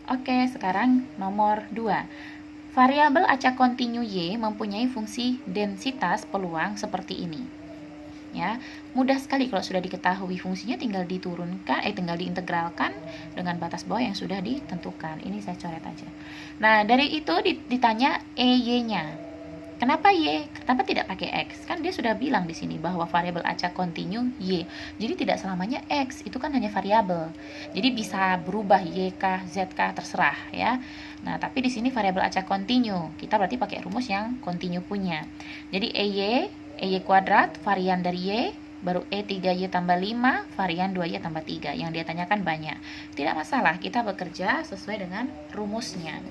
Oke, sekarang nomor 2. Variabel acak kontinu Y mempunyai fungsi densitas peluang seperti ini. Ya, mudah sekali kalau sudah diketahui fungsinya, tinggal diturunkan, tinggal diintegralkan dengan batas bawah yang sudah ditentukan. Ini saya coret aja. Nah, dari itu ditanya EY-nya. Kenapa Y? Kenapa tidak pakai X? Kan dia sudah bilang di sini bahwa variabel acak kontinu Y. Jadi tidak selamanya X, itu kan hanya variabel. Jadi bisa berubah Y kah, Z kah, terserah ya. Nah, tapi di sini variabel acak kontinu. Kita berarti pakai rumus yang kontinu punya. Jadi EY kuadrat, varian dari Y, baru E3Y tambah 5, varian 2Y tambah 3. Yang dia tanyakan banyak. Tidak masalah, kita bekerja sesuai dengan rumusnya.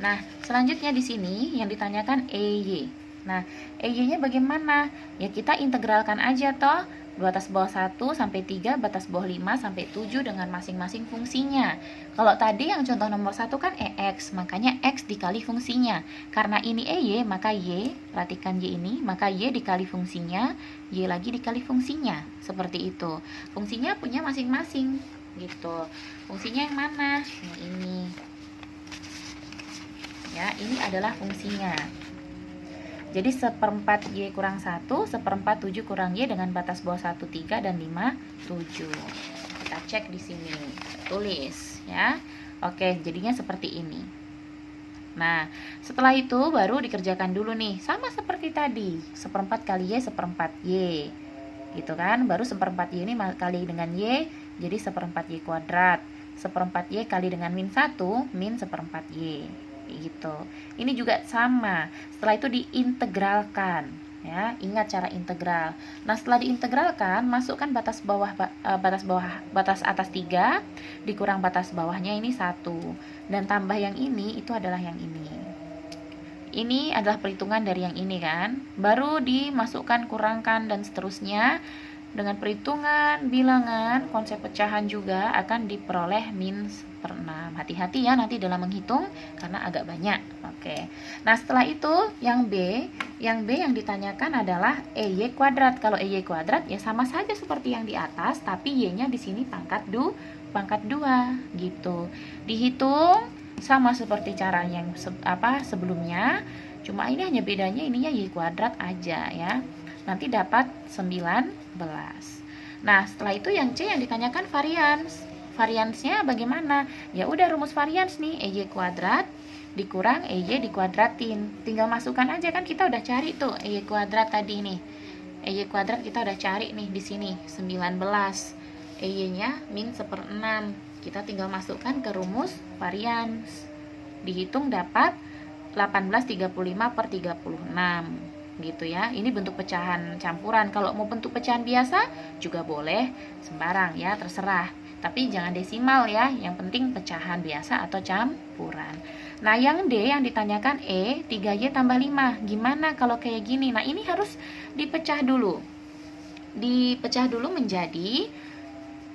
Nah, selanjutnya di sini yang ditanyakan EY. Nah, EY-nya bagaimana? Ya kita integralkan aja toh. Batas bawah 1 sampai 3, batas bawah 5 sampai 7 dengan masing-masing fungsinya. Kalau tadi yang contoh nomor 1 kan EX, makanya X dikali fungsinya. Karena ini EY, maka Y, perhatikan Y ini, maka Y dikali fungsinya, Y lagi dikali fungsinya. Seperti itu. Fungsinya punya masing-masing gitu. Fungsinya yang mana? Yang ini. Ya, ini adalah fungsinya. Jadi seperempat Y kurang 1, seperempat 7 kurang Y dengan batas bawah 1, 3, dan 5, 7. Kita cek di sini. Tulis ya. Oke, jadinya seperti ini. Nah, setelah itu baru dikerjakan dulu nih. Sama seperti tadi. Seperempat kali Y, seperempat Y. Gitu kan. Baru seperempat Y ini kali dengan Y, jadi seperempat Y kuadrat. Seperempat Y kali dengan min 1, min seperempat Y. Gitu. Ini juga sama. Setelah itu diintegralkan, ya. Ingat cara integral. Nah, setelah diintegralkan, masukkan batas batas atas 3 dikurang batas bawahnya ini 1. Dan tambah yang ini itu adalah yang ini. Ini adalah perhitungan dari yang ini kan. Baru dimasukkan, kurangkan, dan seterusnya. Dengan perhitungan, bilangan, konsep pecahan juga akan diperoleh min 1/6. Hati-hati ya nanti dalam menghitung karena agak banyak. Oke. Nah, setelah itu yang B yang ditanyakan adalah EY kuadrat. Kalau EY kuadrat ya sama saja seperti yang di atas, tapi Y-nya di sini pangkat 2 gitu. Dihitung sama seperti cara yang sebelumnya, cuma ini hanya bedanya ininya Y kuadrat aja ya. Nanti dapat 19. Nah, setelah itu yang C yang ditanyakan varians. Variansnya bagaimana? Ya udah rumus varians nih, EY kuadrat dikurang EY dikuadratin. Tinggal masukkan aja kan kita udah cari tuh EY kuadrat tadi nih. EY kuadrat kita udah cari nih di sini 19. EY-nya min 1/6. Kita tinggal masukkan ke rumus varians. Dihitung dapat 1835/36. Gitu ya. Ini bentuk pecahan campuran. Kalau mau bentuk pecahan biasa juga boleh, sembarang ya, terserah. Tapi jangan desimal ya. Yang penting pecahan biasa atau campuran. Nah, yang D yang ditanyakan 3Y tambah 5. Gimana kalau kayak gini? Nah, ini harus dipecah dulu. Dipecah dulu menjadi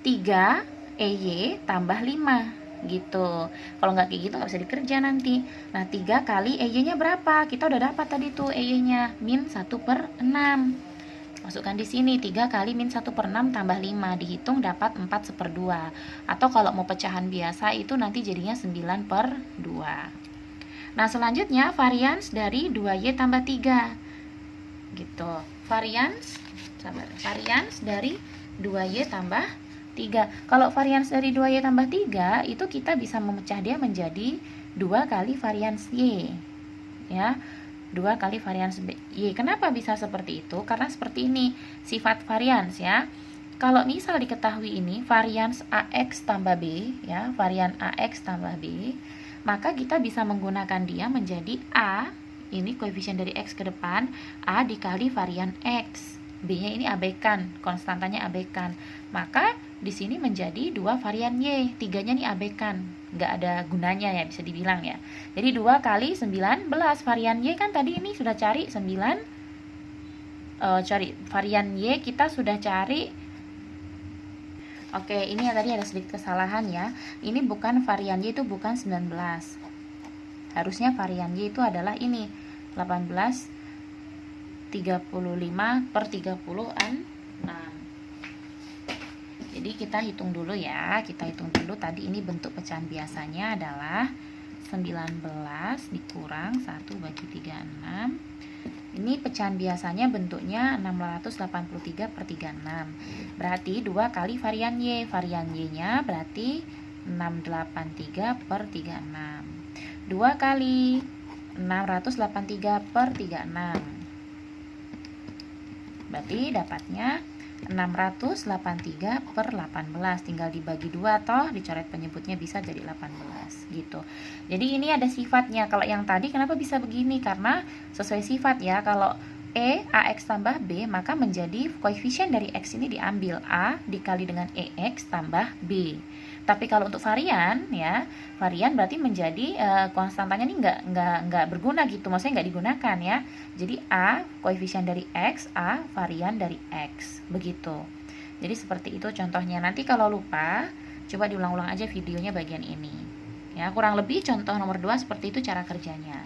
3EY tambah 5. Gitu. Kalau nggak kayak gitu nggak bisa dikerja nanti. Nah, 3 kali EY-nya berapa? Kita udah dapat tadi tuh EY-nya min 1/6. Masukkan di sini 3 kali min 1/6 tambah 5, dihitung dapat 4/2. Atau kalau mau pecahan biasa itu nanti jadinya 9/2. Nah, selanjutnya varians dari 2Y tambah 3. Gitu. Varians dari 2Y tambah 3. Kalau varians dari 2Y tambah 3 itu kita bisa memecah dia menjadi 2 kali varians Y. Ya. 2 kali varians Y. Kenapa bisa seperti itu? Karena seperti ini sifat varians ya. Kalau misal diketahui ini varians AX tambah B ya, varian AX tambah B, maka kita bisa menggunakan dia menjadi A, ini koefisien dari X ke depan, A dikali varian X. B-nya ini abaikan, konstantanya abaikan. Maka di sini menjadi 2 varian Y, 3-nya nih abaikan, nggak ada gunanya ya bisa dibilang ya. Jadi 2 kali 19 varian Y kan tadi ini sudah cari 9, cari varian Y kita sudah cari. Oke, ini ya tadi ada sedikit kesalahan ya. Ini bukan varian Y, itu bukan 19. Harusnya varian Y itu adalah ini 18/35/36. Jadi Jadi kita hitung dulu ya. Kita hitung dulu tadi ini bentuk pecahan biasanya adalah 19 dikurang 1 bagi 36. Ini pecahan biasanya bentuknya 683 per 36. Berarti 2 kali varian Y. Varian Y-nya berarti 683 per 36. 2 kali 683 per 36. Berarti dapatnya 683 per 18. Tinggal dibagi 2 toh, dicoret penyebutnya bisa jadi 18 gitu. Jadi ini ada sifatnya. Kalau yang tadi kenapa bisa begini? Karena sesuai sifat ya. Kalau AX tambah B, maka menjadi koefisien dari X ini diambil A dikali dengan EX tambah B. Tapi kalau untuk varian ya, varian berarti menjadi konstantanya ini nggak berguna gitu, maksudnya nggak digunakan ya. Jadi A koefisien dari X, A varian dari X, begitu. Jadi seperti itu contohnya. Nanti kalau lupa, coba diulang-ulang aja videonya bagian ini. Ya, kurang lebih contoh nomor 2 seperti itu cara kerjanya.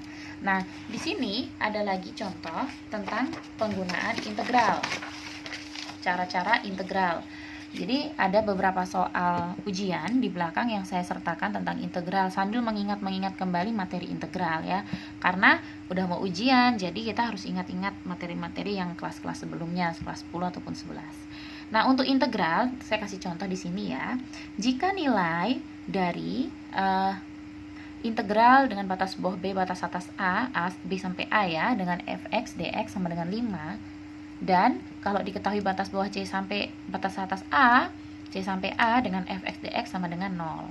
Nah, di sini ada lagi contoh tentang penggunaan integral. Cara-cara integral. Jadi ada beberapa soal ujian di belakang yang saya sertakan tentang integral sambil mengingat kembali materi integral ya. Karena udah mau ujian, jadi kita harus ingat-ingat materi-materi yang kelas-kelas sebelumnya, kelas 10 ataupun 11. Nah, untuk integral, saya kasih contoh di sini ya. Jika nilai dari integral dengan batas bawah B, batas atas A, B sampai A ya, dengan fx dx sama dengan 5. Dan kalau diketahui batas bawah C sampai batas atas A, C sampai A dengan fx dx sama dengan 0.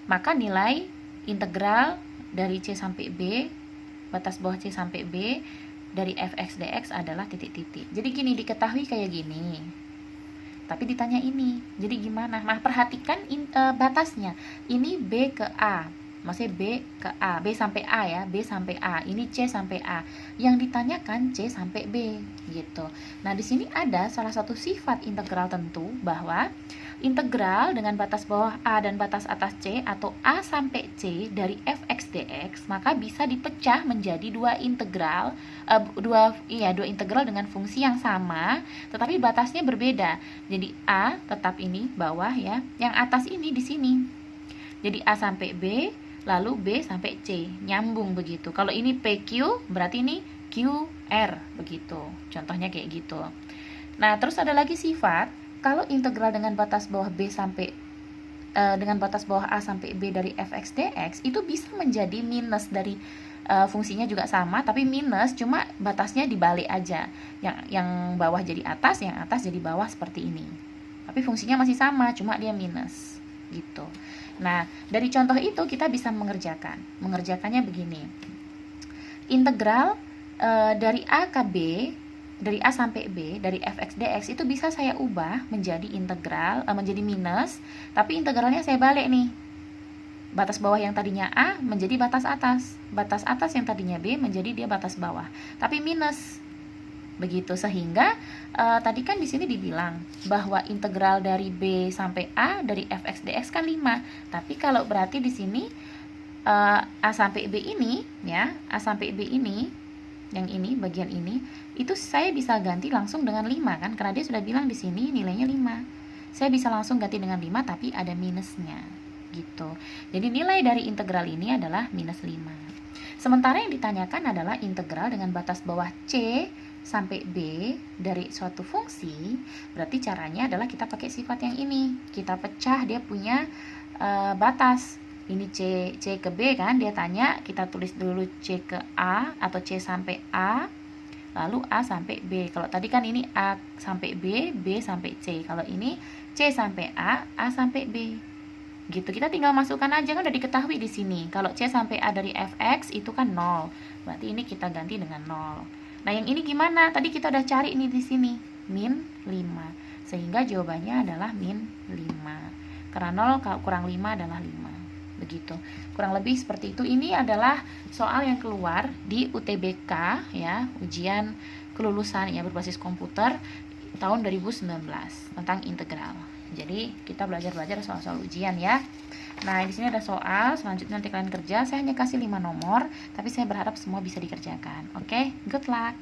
Maka nilai integral dari C sampai B, batas bawah C sampai B, dari fx dx adalah titik-titik. Jadi gini, diketahui kayak gini. Tapi ditanya ini, jadi gimana? Nah, perhatikan batasnya. Ini B ke A. Maksudnya B ke A, B sampai A ya, B sampai A. Ini C sampai A. Yang ditanyakan C sampai B gitu. Nah, di sini ada salah satu sifat integral tentu bahwa integral dengan batas bawah A dan batas atas C atau A sampai C dari fx dx maka bisa dipecah menjadi dua integral dua integral dengan fungsi yang sama tetapi batasnya berbeda. Jadi A tetap ini bawah ya, yang atas ini di sini. Jadi A sampai B, lalu B sampai C, nyambung begitu. Kalau ini PQ, berarti ini QR, begitu. Contohnya kayak gitu. Nah, terus ada lagi sifat, kalau integral dengan batas bawah B sampai dengan batas bawah A sampai B dari fx dx, itu bisa menjadi minus dari fungsinya juga sama, tapi minus, cuma batasnya dibalik aja. Yang bawah jadi atas, yang atas jadi bawah seperti ini. Tapi fungsinya masih sama, cuma dia minus, gitu. Nah, dari contoh itu kita bisa mengerjakannya begini. Integral dari A ke B, dari A sampai B, dari fx dx itu bisa saya ubah menjadi integral, menjadi minus, tapi integralnya saya balik nih. Batas bawah yang tadinya A menjadi batas atas yang tadinya B menjadi dia batas bawah, tapi minus. Begitu, sehingga tadi kan di sini dibilang bahwa integral dari B sampai A dari fx dx kan 5. Tapi kalau berarti di sini A sampai B ini ya, A sampai B ini yang ini bagian ini itu saya bisa ganti langsung dengan 5 kan, karena dia sudah bilang di sini nilainya 5. Saya bisa langsung ganti dengan 5 tapi ada minusnya gitu. Jadi nilai dari integral ini adalah minus 5. Sementara yang ditanyakan adalah integral dengan batas bawah C sampai B dari suatu fungsi. Berarti caranya adalah kita pakai sifat yang ini. Kita pecah, dia punya batas. Ini C ke B kan, dia tanya, kita tulis dulu C ke A atau C sampai A, lalu A sampai B. Kalau tadi kan ini A sampai B, B sampai C. Kalau ini C sampai A sampai B. Gitu, kita tinggal masukkan aja, kan udah diketahui di sini. Kalau C sampai A dari fx itu kan 0. Berarti ini kita ganti dengan 0. Nah, yang ini gimana? Tadi kita udah cari nih di sini, min 5. Sehingga jawabannya adalah min 5. Karena 0 kurang 5 adalah 5. Begitu. Kurang lebih seperti itu. Ini adalah soal yang keluar di UTBK ya, ujian kelulusan ya berbasis komputer tahun 2019 tentang integral. Jadi kita belajar soal-soal ujian ya. Nah, di sini ada soal, selanjutnya nanti kalian kerja. Saya hanya kasih 5 nomor, tapi saya berharap semua bisa dikerjakan. Oke, good luck.